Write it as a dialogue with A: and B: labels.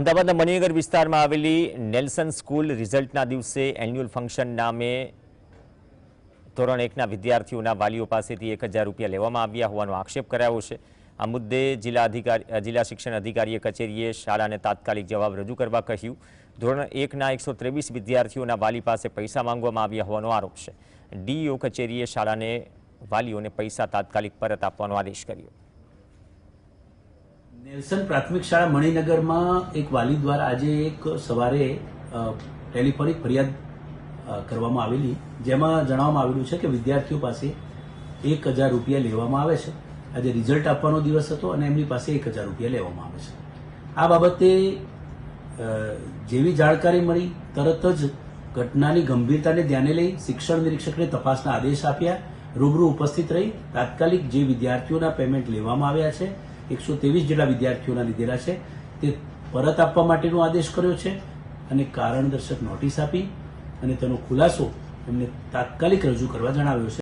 A: અમદાવાદના મણિનગર વિસ્તારમાં આવેલી નેલ્સન સ્કૂલ રિઝલ્ટના દિવસે એન્યુઅલ ફંક્શન નામે ધોરણ 1ના વિદ્યાર્થીઓના વાલીઓ પાસેથી 1000 રૂપિયા લેવામાં આવ્યા હોવાનો આક્ષેપ કરાયો છે। આ મુદ્દે જિલ્લા શિક્ષણ અધિકારીએ કચેરીએ શાળાને તાત્કાલિક જવાબ રજૂ કરવા કહ્યું। ધોરણ 1ના 123 વિદ્યાર્થીઓના વાલી પાસે પૈસા માંગવામાં આવ્યા હોવાનો આરોપ છે। ડીઈઓ કચેરીએ શાળાને વાલીઓને પૈસા તાત્કાલિક પરત આપવાનો આદેશ કર્યો।
B: નેલ્સન પ્રાથમિક શાળા મણિનગરમાં એક વાલી દ્વારા આજે એક સવારે ટેલિફોનિક ફરિયાદ કરવામાં આવેલી, જેમાં જણાવવામાં આવેલું છે કે વિદ્યાર્થીઓ પાસે 1000 રૂપિયા લેવામાં આવે છે। આજે રિઝલ્ટ આપવાનો દિવસ હતો અને એમની પાસે 1000 રૂપિયા લેવામાં આવે છે। આ બાબતે જેવી જાણકારી મળી તરત જ ઘટનાની ગંભીરતાને ધ્યાને લઈ શિક્ષણ નિરીક્ષકને તપાસના આદેશ આપ્યા। રૂબરૂ ઉપસ્થિત રહી તાત્કાલિક જે વિદ્યાર્થીઓના પેમેન્ટ લેવામાં આવ્યા છે, 123 જેટલા વિદ્યાર્થીઓના લીધેલા છે, તે પરત આપવા માટેનો આદેશ કર્યો છે અને કારણદર્શક નોટિસ આપી અને તેનો ખુલાસો એમને તાત્કાલિક રજૂ કરવા જણાવ્યો છે।